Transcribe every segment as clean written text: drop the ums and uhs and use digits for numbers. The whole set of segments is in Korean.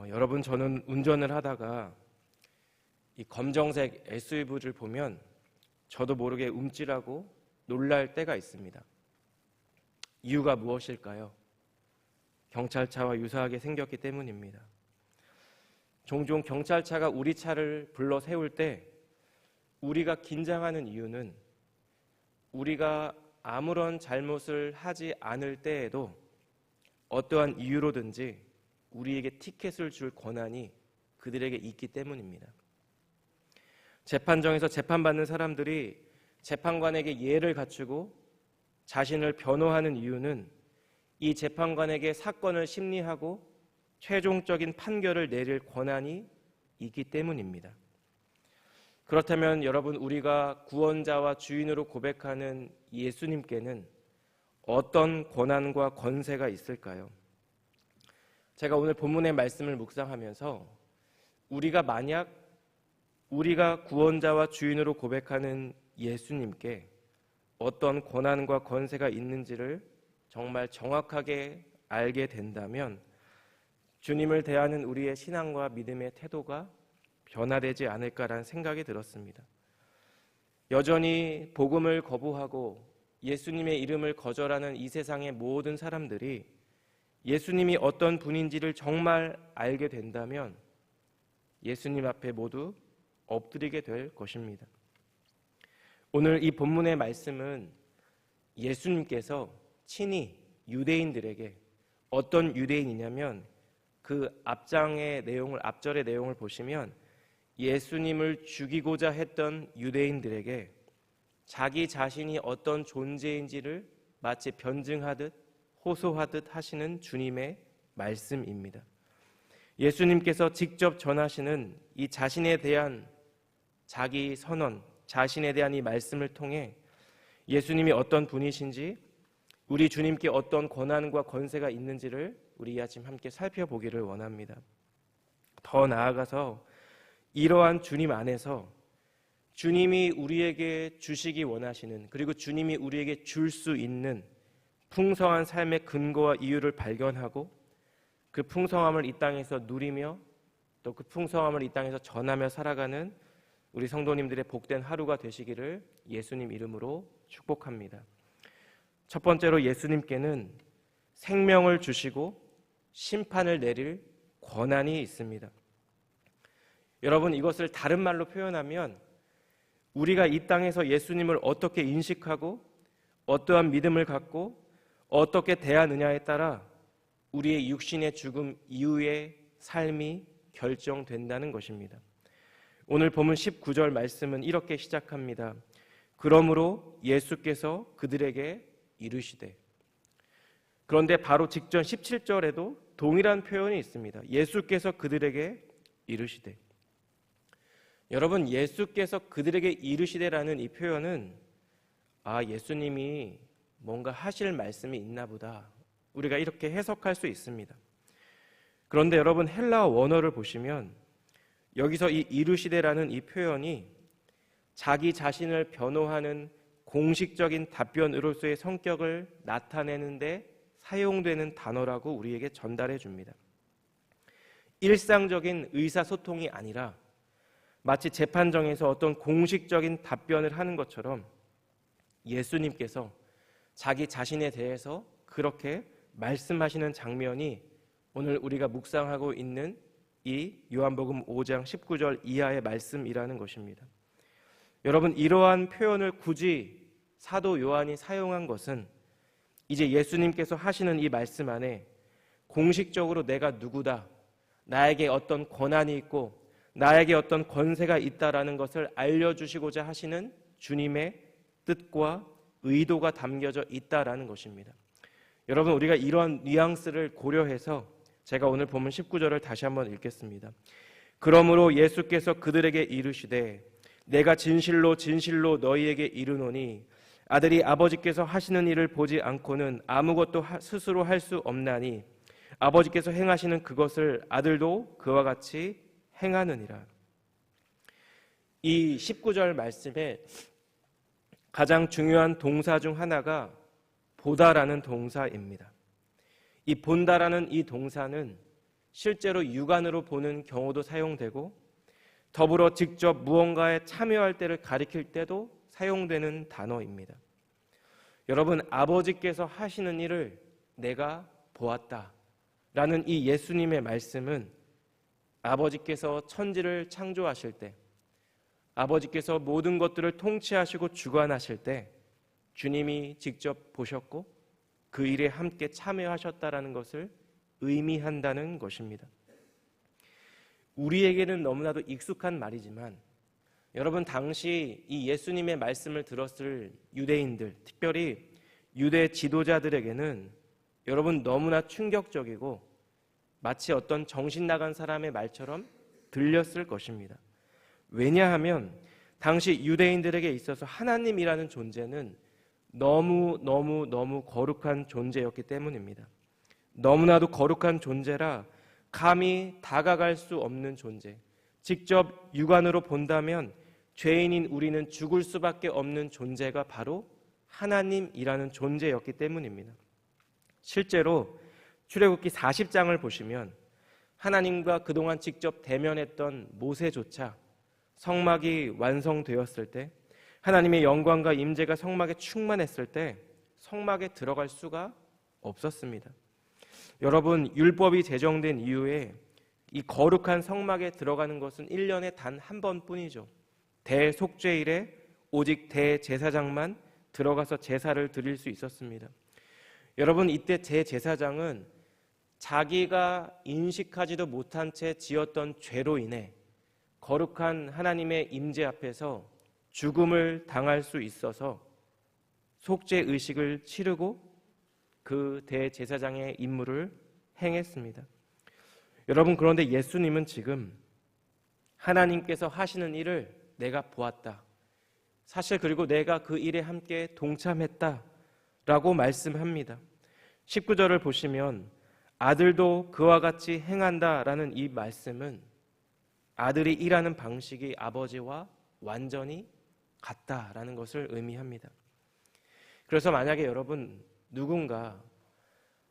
여러분, 저는 운전을 하다가 이 검정색 SUV를 보면 저도 모르게 움찔하고 놀랄 때가 있습니다. 이유가 무엇일까요? 경찰차와 유사하게 생겼기 때문입니다. 종종 경찰차가 우리 차를 불러 세울 때 우리가 긴장하는 이유는 우리가 아무런 잘못을 하지 않을 때에도 어떠한 이유로든지 우리에게 티켓을 줄 권한이 그들에게 있기 때문입니다. 재판정에서 재판받는 사람들이 재판관에게 예를 갖추고 자신을 변호하는 이유는 이 재판관에게 사건을 심리하고 최종적인 판결을 내릴 권한이 있기 때문입니다. 그렇다면 여러분, 우리가 구원자와 주인으로 고백하는 예수님께는 어떤 권한과 권세가 있을까요? 제가 오늘 본문의 말씀을 묵상하면서 만약 우리가 구원자와 주인으로 고백하는 예수님께 어떤 권한과 권세가 있는지를 정말 정확하게 알게 된다면 주님을 대하는 우리의 신앙과 믿음의 태도가 변화되지 않을까라는 생각이 들었습니다. 여전히 복음을 거부하고 예수님의 이름을 거절하는 이 세상의 모든 사람들이 예수님이 어떤 분인지를 정말 알게 된다면 예수님 앞에 모두 엎드리게 될 것입니다. 오늘 이 본문의 말씀은 예수님께서 친히 유대인들에게, 어떤 유대인이냐면 그 앞절의 내용을 보시면 예수님을 죽이고자 했던 유대인들에게 자기 자신이 어떤 존재인지를 마치 변증하듯 호소하듯 하시는 주님의 말씀입니다. 예수님께서 직접 전하시는 이 자신에 대한 자기 선언, 자신에 대한 이 말씀을 통해 예수님이 어떤 분이신지, 우리 주님께 어떤 권한과 권세가 있는지를 우리 이 아침 함께 살펴보기를 원합니다. 더 나아가서 이러한 주님 안에서 주님이 우리에게 주시기 원하시는, 그리고 주님이 우리에게 줄 수 있는 풍성한 삶의 근거와 이유를 발견하고 그 풍성함을 이 땅에서 누리며 또 그 풍성함을 이 땅에서 전하며 살아가는 우리 성도님들의 복된 하루가 되시기를 예수님 이름으로 축복합니다. 첫 번째로 예수님께는 생명을 주시고 심판을 내릴 권한이 있습니다. 여러분, 이것을 다른 말로 표현하면 우리가 이 땅에서 예수님을 어떻게 인식하고 어떠한 믿음을 갖고 어떻게 대하느냐에 따라 우리의 육신의 죽음 이후의 삶이 결정된다는 것입니다. 오늘 본문 19절 말씀은 이렇게 시작합니다. 그러므로 예수께서 그들에게 이르시되. 그런데 바로 직전 17절에도 동일한 표현이 있습니다. 예수께서 그들에게 이르시되. 여러분, 예수께서 그들에게 이르시되라는 이 표현은 예수님이 뭔가 하실 말씀이 있나 보다, 우리가 이렇게 해석할 수 있습니다. 그런데 여러분, 헬라어 원어를 보시면 여기서 이 이르시되라는 이 표현이 자기 자신을 변호하는 공식적인 답변으로서의 성격을 나타내는데 사용되는 단어라고 우리에게 전달해 줍니다. 일상적인 의사소통이 아니라 마치 재판정에서 어떤 공식적인 답변을 하는 것처럼 예수님께서 자기 자신에 대해서 그렇게 말씀하시는 장면이 오늘 우리가 묵상하고 있는 이 요한복음 5장 19절 이하의 말씀이라는 것입니다. 여러분, 이러한 표현을 굳이 사도 요한이 사용한 것은 이제 예수님께서 하시는 이 말씀 안에 공식적으로 내가 누구다, 나에게 어떤 권한이 있고 나에게 어떤 권세가 있다라는 것을 알려주시고자 하시는 주님의 뜻과 의도가 담겨져 있다라는 것입니다. 여러분, 우리가 이런 뉘앙스를 고려해서 제가 오늘 본문 19절을 다시 한번 읽겠습니다. 그러므로 예수께서 그들에게 이르시되 내가 진실로 진실로 너희에게 이르노니 아들이 아버지께서 하시는 일을 보지 않고는 아무것도 스스로 할 수 없나니 아버지께서 행하시는 그것을 아들도 그와 같이 행하느니라. 이 19절 말씀에 가장 중요한 동사 중 하나가 보다라는 동사입니다. 이 본다라는 이 동사는 실제로 육안으로 보는 경우도 사용되고 더불어 직접 무언가에 참여할 때를 가리킬 때도 사용되는 단어입니다. 여러분, 아버지께서 하시는 일을 내가 보았다 라는 이 예수님의 말씀은 아버지께서 천지를 창조하실 때, 아버지께서 모든 것들을 통치하시고 주관하실 때 주님이 직접 보셨고 그 일에 함께 참여하셨다라는 것을 의미한다는 것입니다. 우리에게는 너무나도 익숙한 말이지만 여러분, 당시 이 예수님의 말씀을 들었을 유대인들, 특별히 유대 지도자들에게는 여러분 너무나 충격적이고 마치 어떤 정신 나간 사람의 말처럼 들렸을 것입니다. 왜냐하면 당시 유대인들에게 있어서 하나님이라는 존재는 너무 거룩한 존재였기 때문입니다. 너무나도 거룩한 존재라 감히 다가갈 수 없는 존재, 직접 육안으로 본다면 죄인인 우리는 죽을 수밖에 없는 존재가 바로 하나님이라는 존재였기 때문입니다. 실제로 출애굽기 40장을 보시면 하나님과 그동안 직접 대면했던 모세조차 성막이 완성되었을 때, 하나님의 영광과 임재가 성막에 충만했을 때 성막에 들어갈 수가 없었습니다. 여러분, 율법이 제정된 이후에 이 거룩한 성막에 들어가는 것은 1년에 단 한 번뿐이죠. 대속죄일에 오직 대제사장만 들어가서 제사를 드릴 수 있었습니다. 여러분, 이때 제사장은 자기가 인식하지도 못한 채 지었던 죄로 인해 거룩한 하나님의 임재 앞에서 죽음을 당할 수 있어서 속죄 의식을 치르고 그 대제사장의 임무를 행했습니다. 여러분, 그런데 예수님은 지금 하나님께서 하시는 일을 내가 보았다, 사실 그리고 내가 그 일에 함께 동참했다라고 말씀합니다. 19절을 보시면 아들도 그와 같이 행한다라는 이 말씀은 아들이 일하는 방식이 아버지와 완전히 같다라는 것을 의미합니다. 그래서 만약에 여러분, 누군가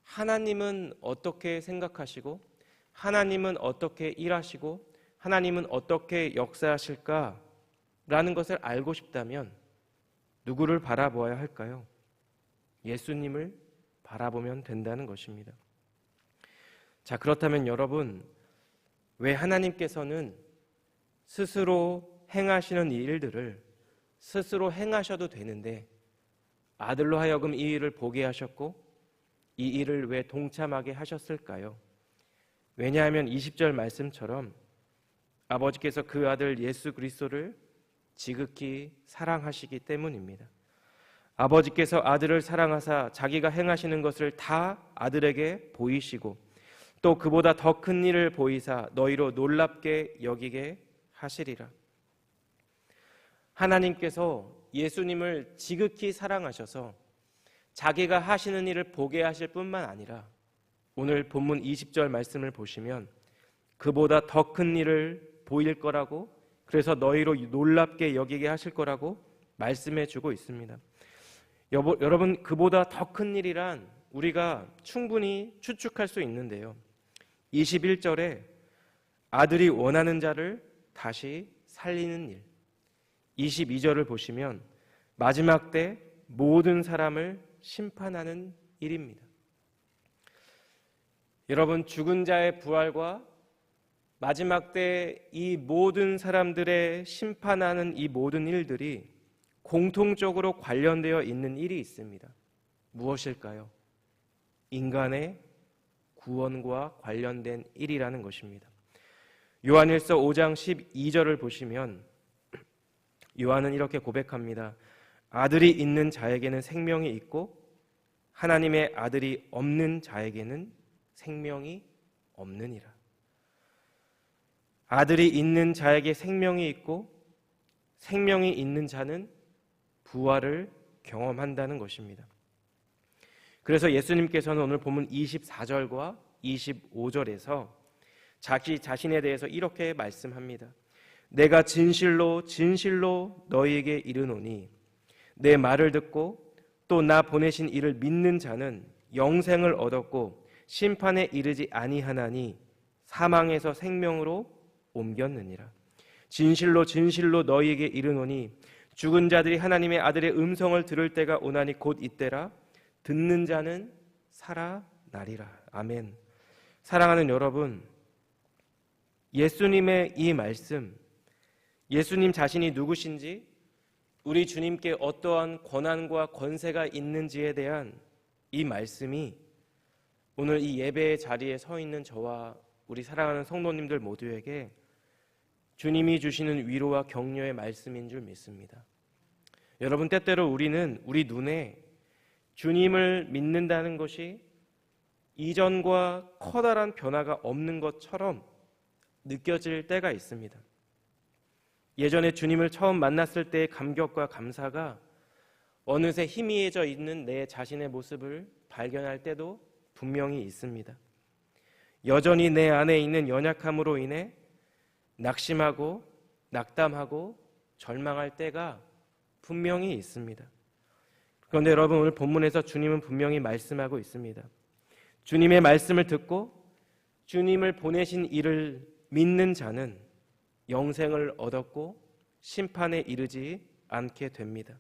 하나님은 어떻게 생각하시고 하나님은 어떻게 일하시고 하나님은 어떻게 역사하실까라는 것을 알고 싶다면 누구를 바라보아야 할까요? 예수님을 바라보면 된다는 것입니다. 자, 그렇다면 여러분, 왜 하나님께서는 스스로 행하시는 이 일들을 스스로 행하셔도 되는데 아들로 하여금 이 일을 보게 하셨고 이 일을 왜 동참하게 하셨을까요? 왜냐하면 20절 말씀처럼 아버지께서 그 아들 예수 그리스도를 지극히 사랑하시기 때문입니다. 아버지께서 아들을 사랑하사 자기가 행하시는 것을 다 아들에게 보이시고 또 그보다 더 큰 일을 보이사 너희로 놀랍게 여기게 하시리라. 하나님께서 예수님을 지극히 사랑하셔서 자기가 하시는 일을 보게 하실 뿐만 아니라 오늘 본문 20절 말씀을 보시면 그보다 더 큰 일을 보일 거라고, 그래서 너희로 놀랍게 여기게 하실 거라고 말씀해 주고 있습니다. 여러분, 그보다 더 큰 일이란 우리가 충분히 추측할 수 있는데요, 21절에 아들이 원하는 자를 다시 살리는 일, 22절을 보시면 마지막 때 모든 사람을 심판하는 일입니다. 여러분, 죽은 자의 부활과 마지막 때 이 모든 사람들의 심판하는 이 모든 일들이 공통적으로 관련되어 있는 일이 있습니다. 무엇일까요? 인간의 구원과 관련된 일이라는 것입니다. 요한일서 5장 12절을 보시면 요한은 이렇게 고백합니다. 아들이 있는 자에게는 생명이 있고 하나님의 아들이 없는 자에게는 생명이 없느니라. 아들이 있는 자에게 생명이 있고 생명이 있는 자는 부활을 경험한다는 것입니다. 그래서 예수님께서는 오늘 본문 24절과 25절에서 자기 자신에 대해서 이렇게 말씀합니다. 내가 진실로 진실로 너희에게 이르노니 내 말을 듣고 또 나 보내신 이를 믿는 자는 영생을 얻었고 심판에 이르지 아니하나니 사망에서 생명으로 옮겼느니라. 진실로 진실로 너희에게 이르노니 죽은 자들이 하나님의 아들의 음성을 들을 때가 오나니 곧 이때라. 듣는 자는 살아나리라. 아멘. 사랑하는 여러분, 예수님의 이 말씀, 예수님 자신이 누구신지, 우리 주님께 어떠한 권한과 권세가 있는지에 대한 이 말씀이 오늘 이 예배의 자리에 서 있는 저와 우리 사랑하는 성도님들 모두에게 주님이 주시는 위로와 격려의 말씀인 줄 믿습니다. 여러분, 때때로 우리는 우리 눈에 주님을 믿는다는 것이 이전과 커다란 변화가 없는 것처럼 느껴질 때가 있습니다. 예전에 주님을 처음 만났을 때의 감격과 감사가 어느새 희미해져 있는 내 자신의 모습을 발견할 때도 분명히 있습니다. 여전히 내 안에 있는 연약함으로 인해 낙심하고 낙담하고 절망할 때가 분명히 있습니다. 그런데 여러분, 오늘 본문에서 주님은 분명히 말씀하고 있습니다. 주님의 말씀을 듣고 주님을 보내신 이를 믿는 자는 영생을 얻었고 심판에 이르지 않게 됩니다.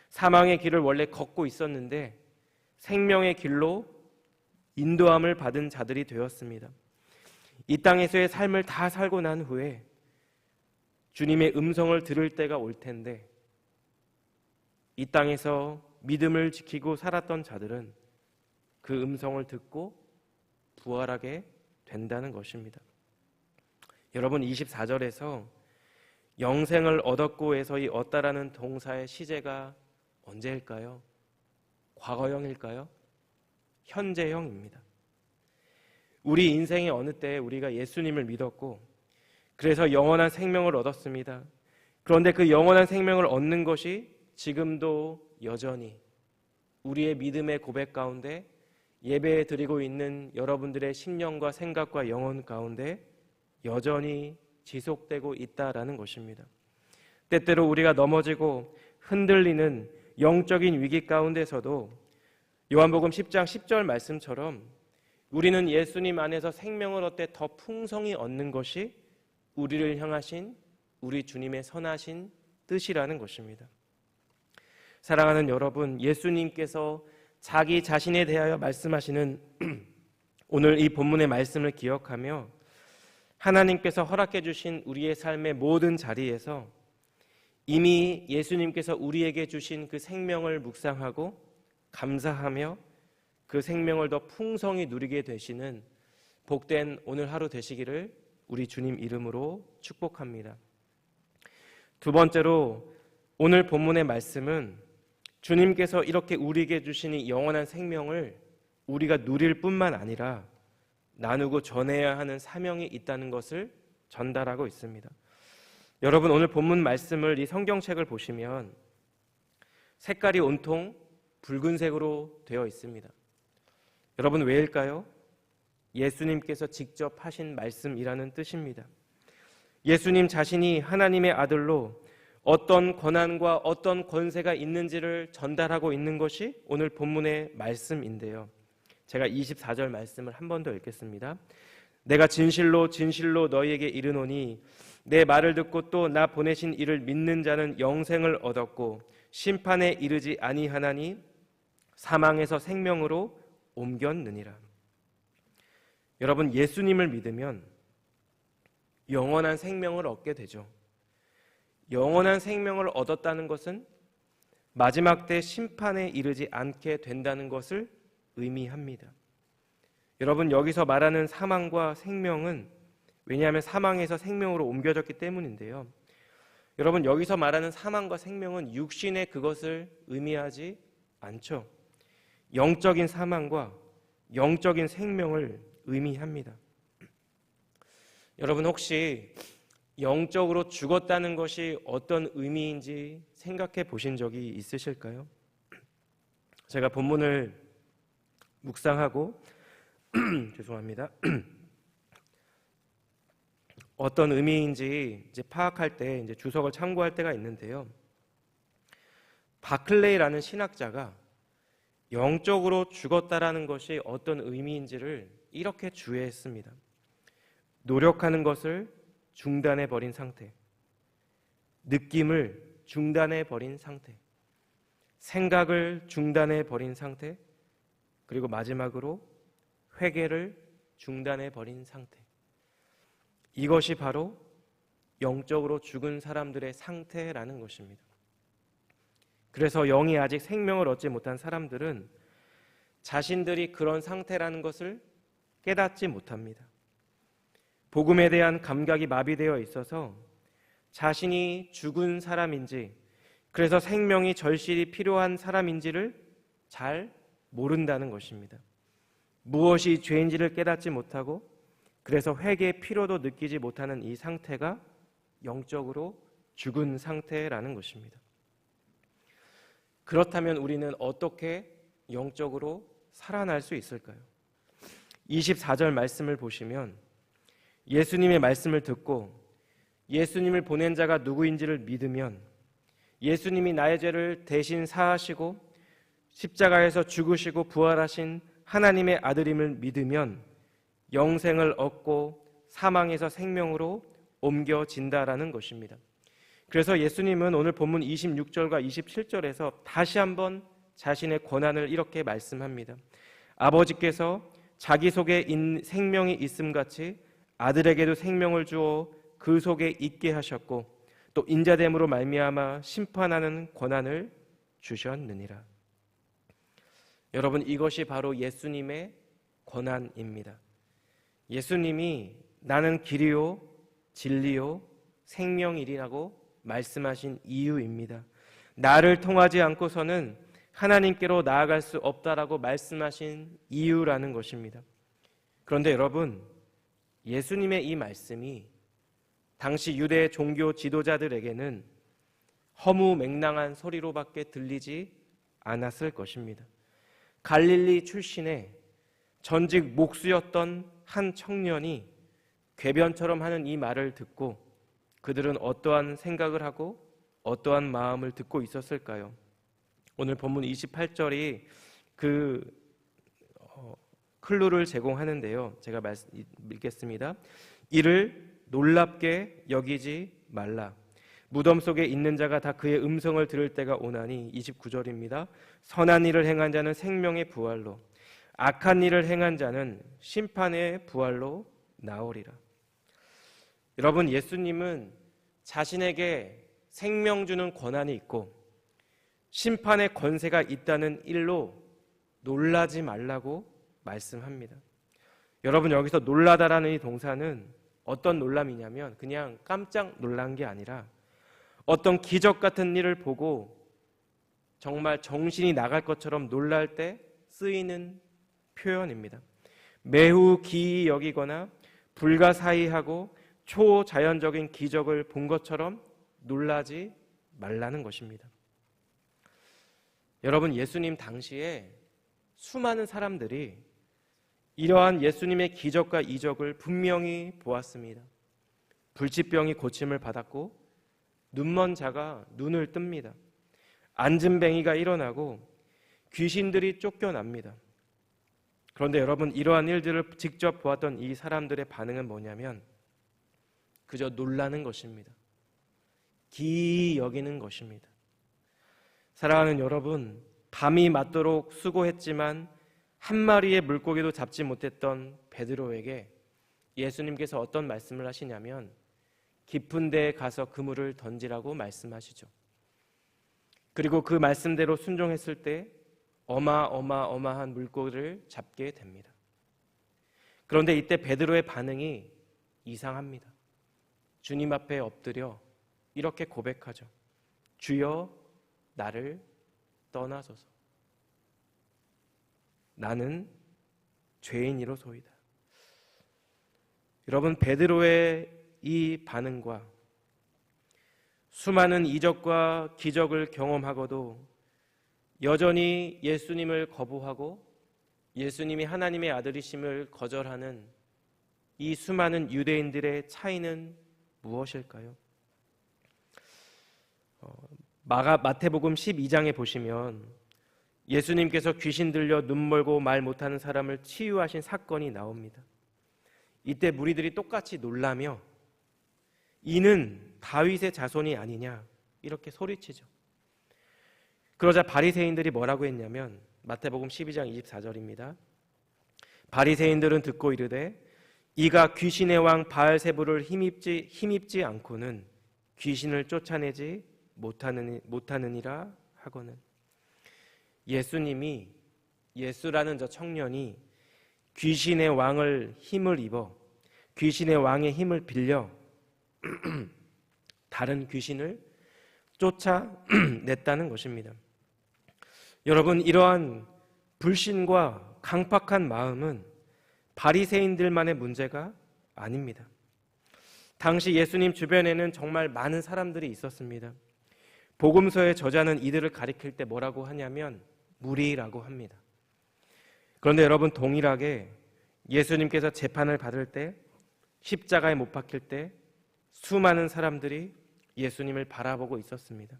사망의 길을 원래 걷고 있었는데 생명의 길로 인도함을 받은 자들이 되었습니다. 이 땅에서의 삶을 다 살고 난 후에 주님의 음성을 들을 때가 올 텐데, 이 땅에서 믿음을 지키고 살았던 자들은 그 음성을 듣고 부활하게 된다는 것입니다. 여러분, 24절에서 영생을 얻었고에서 이 얻다라는 동사의 시제가 언제일까요? 과거형일까요? 현재형입니다. 우리 인생의 어느 때에 우리가 예수님을 믿었고 그래서 영원한 생명을 얻었습니다. 그런데 그 영원한 생명을 얻는 것이 지금도 여전히 우리의 믿음의 고백 가운데 예배에 드리고 있는 여러분들의 심령과 생각과 영혼 가운데 여전히 지속되고 있다라는 것입니다. 때때로 우리가 넘어지고 흔들리는 영적인 위기 가운데서도 요한복음 10장 10절 말씀처럼 우리는 예수님 안에서 생명을 얻되 더 풍성히 얻는 것이 우리를 향하신 우리 주님의 선하신 뜻이라는 것입니다. 사랑하는 여러분, 예수님께서 자기 자신에 대하여 말씀하시는 오늘 이 본문의 말씀을 기억하며 하나님께서 허락해 주신 우리의 삶의 모든 자리에서 이미 예수님께서 우리에게 주신 그 생명을 묵상하고 감사하며 그 생명을 더 풍성히 누리게 되시는 복된 오늘 하루 되시기를 우리 주님 이름으로 축복합니다. 두 번째로, 오늘 본문의 말씀은 주님께서 이렇게 우리에게 주신 이 영원한 생명을 우리가 누릴 뿐만 아니라 나누고 전해야 하는 사명이 있다는 것을 전달하고 있습니다. 여러분, 오늘 본문 말씀을 이 성경책을 보시면 색깔이 온통 붉은색으로 되어 있습니다. 여러분, 왜일까요? 예수님께서 직접 하신 말씀이라는 뜻입니다. 예수님 자신이 하나님의 아들로 어떤 권한과 어떤 권세가 있는지를 전달하고 있는 것이 오늘 본문의 말씀인데요. 제가 24절 말씀을 한 번 더 읽겠습니다. 내가 진실로 진실로 너희에게 이르노니 내 말을 듣고 또 나 보내신 이를 믿는 자는 영생을 얻었고 심판에 이르지 아니하나니 사망에서 생명으로 옮겼느니라. 여러분, 예수님을 믿으면 영원한 생명을 얻게 되죠. 영원한 생명을 얻었다는 것은 마지막 때 심판에 이르지 않게 된다는 것을 의미합니다. 여러분, 여기서 말하는 사망과 생명은 왜냐하면 사망에서 생명으로 옮겨졌기 때문인데요. 여러분, 여기서 말하는 사망과 생명은 육신의 그것을 의미하지 않죠. 영적인 사망과 영적인 생명을 의미합니다. 여러분, 혹시 영적으로 죽었다는 것이 어떤 의미인지 생각해 보신 적이 있으실까요? 제가 본문을 묵상하고 죄송합니다. 어떤 의미인지 이제 파악할 때 이제 주석을 참고할 때가 있는데요. 바클레이라는 신학자가 영적으로 죽었다라는 것이 어떤 의미인지를 이렇게 주의했습니다. 노력하는 것을 중단해 버린 상태, 느낌을 중단해 버린 상태, 생각을 중단해 버린 상태, 그리고 마지막으로 회개를 중단해 버린 상태. 이것이 바로 영적으로 죽은 사람들의 상태라는 것입니다. 그래서 영이 아직 생명을 얻지 못한 사람들은 자신들이 그런 상태라는 것을 깨닫지 못합니다. 복음에 대한 감각이 마비되어 있어서 자신이 죽은 사람인지, 그래서 생명이 절실히 필요한 사람인지를 잘 모른다는 것입니다. 무엇이 죄인지를 깨닫지 못하고 그래서 회개의 필요도 느끼지 못하는 이 상태가 영적으로 죽은 상태라는 것입니다. 그렇다면 우리는 어떻게 영적으로 살아날 수 있을까요? 24절 말씀을 보시면 예수님의 말씀을 듣고 예수님을 보낸 자가 누구인지를 믿으면, 예수님이 나의 죄를 대신 사하시고 십자가에서 죽으시고 부활하신 하나님의 아들임을 믿으면 영생을 얻고 사망에서 생명으로 옮겨진다라는 것입니다. 그래서 예수님은 오늘 본문 26절과 27절에서 다시 한번 자신의 권한을 이렇게 말씀합니다. 아버지께서 자기 속에 생명이 있음같이 아들에게도 생명을 주어 그 속에 있게 하셨고 또 인자됨으로 말미암아 심판하는 권한을 주셨느니라. 여러분, 이것이 바로 예수님의 권한입니다. 예수님이 나는 길이요 진리요 생명이라고 말씀하신 이유입니다. 나를 통하지 않고서는 하나님께로 나아갈 수 없다라고 말씀하신 이유라는 것입니다. 그런데 여러분, 예수님의 이 말씀이 당시 유대 종교 지도자들에게는 허무맹랑한 소리로밖에 들리지 않았을 것입니다. 갈릴리 출신의 전직 목수였던 한 청년이 궤변처럼 하는 이 말을 듣고 그들은 어떠한 생각을 하고 어떠한 마음을 듣고 있었을까요? 오늘 본문 28절이 그 클루를 제공하는데요. 제가 읽겠습니다. 이를 놀랍게 여기지 말라. 무덤 속에 있는 자가 다 그의 음성을 들을 때가 오나니. 29절입니다. 선한 일을 행한 자는 생명의 부활로, 악한 일을 행한 자는 심판의 부활로 나오리라. 여러분, 예수님은 자신에게 생명 주는 권한이 있고 심판의 권세가 있다는 일로 놀라지 말라고 말씀합니다. 여러분, 여기서 놀라다라는 이 동사는 어떤 놀람이냐면 그냥 깜짝 놀란 게 아니라 어떤 기적 같은 일을 보고 정말 정신이 나갈 것처럼 놀랄 때 쓰이는 표현입니다. 매우 기이 여기거나 불가사의하고 초자연적인 기적을 본 것처럼 놀라지 말라는 것입니다. 여러분, 예수님 당시에 수많은 사람들이 이러한 예수님의 기적과 이적을 분명히 보았습니다. 불치병이 고침을 받았고 눈먼 자가 눈을 뜹니다. 안진뱅이가 일어나고 귀신들이 쫓겨납니다. 그런데 여러분, 이러한 일들을 직접 보았던 이 사람들의 반응은 뭐냐면 그저 놀라는 것입니다. 기이 여기는 것입니다. 사랑하는 여러분, 밤이 맞도록 수고했지만 한 마리의 물고기도 잡지 못했던 베드로에게 예수님께서 어떤 말씀을 하시냐면 깊은 데에 가서 그물을 던지라고 말씀하시죠. 그리고 그 말씀대로 순종했을 때 어마어마한 물고기를 잡게 됩니다. 그런데 이때 베드로의 반응이 이상합니다. 주님 앞에 엎드려 이렇게 고백하죠. 주여, 나를 떠나소서. 나는 죄인이로소이다. 여러분, 베드로의 이 반응과 수많은 이적과 기적을 경험하고도 여전히 예수님을 거부하고 예수님이 하나님의 아들이심을 거절하는 이 수많은 유대인들의 차이는 무엇일까요? 마태복음 12장에 보시면 예수님께서 귀신 들려 눈 멀고 말 못하는 사람을 치유하신 사건이 나옵니다. 이때 무리들이 똑같이 놀라며 이는 다윗의 자손이 아니냐 이렇게 소리치죠. 그러자 바리새인들이 뭐라고 했냐면 마태복음 12장 24절입니다. 바리새인들은 듣고 이르되 이가 귀신의 왕 바알세불을 힘입지 않고는 귀신을 쫓아내지 못하느니라 하거늘. 예수라는 저 청년이 귀신의 왕을 힘을 입어 귀신의 왕의 힘을 빌려 다른 귀신을 쫓아냈다는 것입니다. 여러분, 이러한 불신과 강팍한 마음은 바리새인들만의 문제가 아닙니다. 당시 예수님 주변에는 정말 많은 사람들이 있었습니다. 복음서의 저자는 이들을 가리킬 때 뭐라고 하냐면 무리라고 합니다. 그런데 여러분, 동일하게 예수님께서 재판을 받을 때, 십자가에 못 박힐 때 수많은 사람들이 예수님을 바라보고 있었습니다.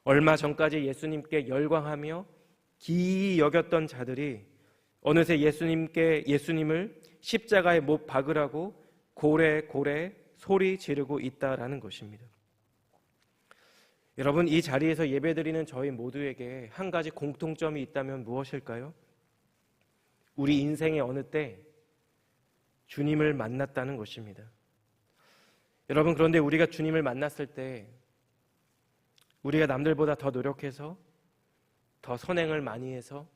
얼마 전까지 예수님께 열광하며 기이 여겼던 자들이 어느새 예수님을 십자가에 못 박으라고 고래고래 소리 지르고 있다라는 것입니다. 여러분, 이 자리에서 예배드리는 저희 모두에게 한 가지 공통점이 있다면 무엇일까요? 우리 인생의 어느 때 주님을 만났다는 것입니다. 여러분, 그런데 우리가 주님을 만났을 때 우리가 남들보다 더 노력해서 더 선행을 많이 해서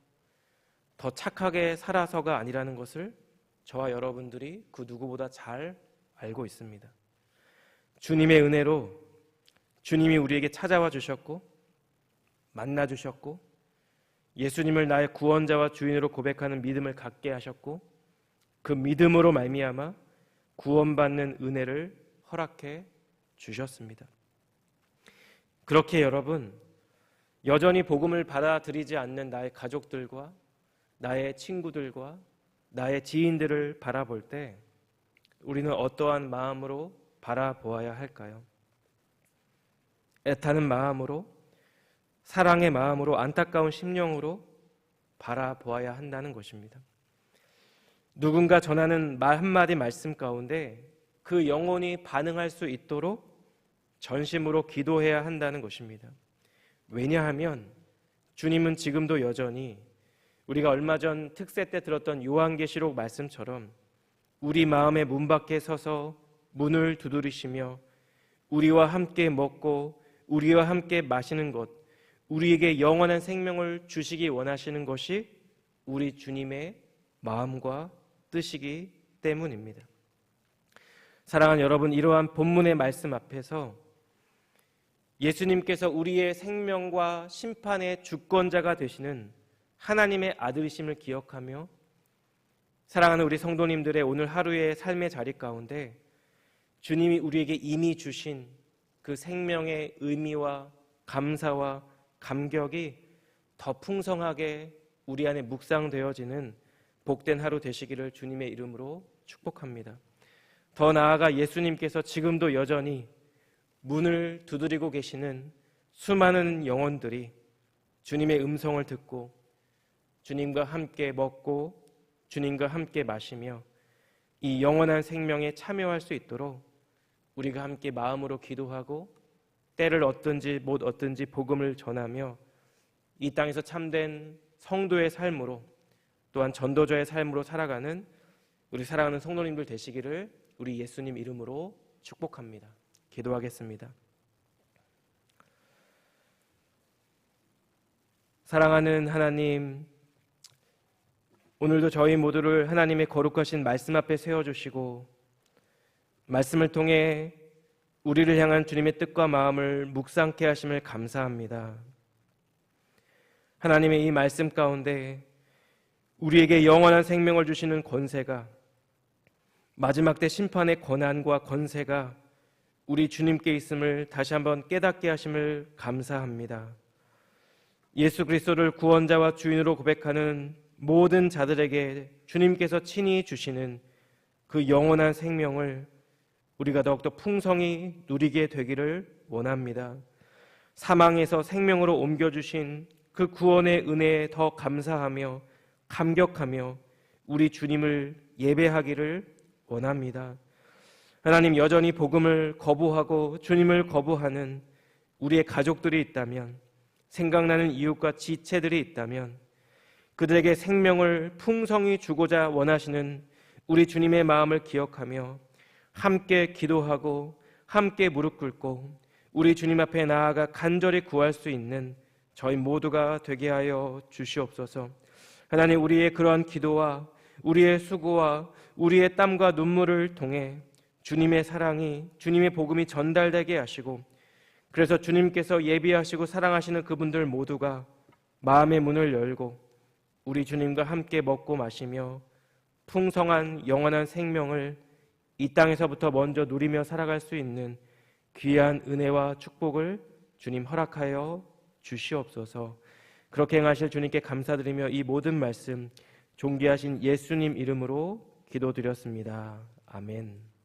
더 착하게 살아서가 아니라는 것을 저와 여러분들이 그 누구보다 잘 알고 있습니다. 주님의 은혜로 주님이 우리에게 찾아와 주셨고 만나 주셨고 예수님을 나의 구원자와 주인으로 고백하는 믿음을 갖게 하셨고 그 믿음으로 말미암아 구원받는 은혜를 허락해 주셨습니다. 그렇게 여러분, 여전히 복음을 받아들이지 않는 나의 가족들과 나의 친구들과 나의 지인들을 바라볼 때 우리는 어떠한 마음으로 바라보아야 할까요? 애타는 마음으로, 사랑의 마음으로, 안타까운 심령으로 바라보아야 한다는 것입니다. 누군가 전하는 말 한마디 말씀 가운데 그 영혼이 반응할 수 있도록 전심으로 기도해야 한다는 것입니다. 왜냐하면 주님은 지금도 여전히 우리가 얼마 전 특세 때 들었던 요한계시록 말씀처럼 우리 마음의 문 밖에 서서 문을 두드리시며 우리와 함께 먹고 우리와 함께 마시는 것, 우리에게 영원한 생명을 주시기 원하시는 것이 우리 주님의 마음과 뜻이기 때문입니다. 사랑하는 여러분, 이러한 본문의 말씀 앞에서 예수님께서 우리의 생명과 심판의 주권자가 되시는 하나님의 아들이심을 기억하며 사랑하는 우리 성도님들의 오늘 하루의 삶의 자리 가운데 주님이 우리에게 이미 주신 그 생명의 의미와 감사와 감격이 더 풍성하게 우리 안에 묵상되어지는 복된 하루 되시기를 주님의 이름으로 축복합니다. 더 나아가 예수님께서 지금도 여전히 문을 두드리고 계시는 수많은 영혼들이 주님의 음성을 듣고 주님과 함께 먹고 주님과 함께 마시며 이 영원한 생명에 참여할 수 있도록 우리가 함께 마음으로 기도하고 때를 얻든지 못 얻든지 복음을 전하며 이 땅에서 참된 성도의 삶으로 또한 전도자의 삶으로 살아가는 우리 사랑하는 성도님들 되시기를 우리 예수님 이름으로 축복합니다. 기도하겠습니다. 사랑하는 하나님, 오늘도 저희 모두를 하나님의 거룩하신 말씀 앞에 세워주시고 말씀을 통해 우리를 향한 주님의 뜻과 마음을 묵상케 하심을 감사합니다. 하나님의 이 말씀 가운데 우리에게 영원한 생명을 주시는 권세가, 마지막 때 심판의 권한과 권세가 우리 주님께 있음을 다시 한번 깨닫게 하심을 감사합니다. 예수 그리스도를 구원자와 주인으로 고백하는 모든 자들에게 주님께서 친히 주시는 그 영원한 생명을 우리가 더욱더 풍성히 누리게 되기를 원합니다. 사망에서 생명으로 옮겨주신 그 구원의 은혜에 더 감사하며 감격하며 우리 주님을 예배하기를 원합니다. 하나님, 여전히 복음을 거부하고 주님을 거부하는 우리의 가족들이 있다면, 생각나는 이웃과 지체들이 있다면, 그들에게 생명을 풍성히 주고자 원하시는 우리 주님의 마음을 기억하며 함께 기도하고 함께 무릎 꿇고 우리 주님 앞에 나아가 간절히 구할 수 있는 저희 모두가 되게 하여 주시옵소서. 하나님, 우리의 그러한 기도와 우리의 수고와 우리의 땀과 눈물을 통해 주님의 사랑이, 주님의 복음이 전달되게 하시고, 그래서 주님께서 예비하시고 사랑하시는 그분들 모두가 마음의 문을 열고 우리 주님과 함께 먹고 마시며 풍성한 영원한 생명을 이 땅에서부터 먼저 누리며 살아갈 수 있는 귀한 은혜와 축복을 주님 허락하여 주시옵소서. 그렇게 행하실 주님께 감사드리며 이 모든 말씀 존귀하신 예수님 이름으로 기도드렸습니다. 아멘.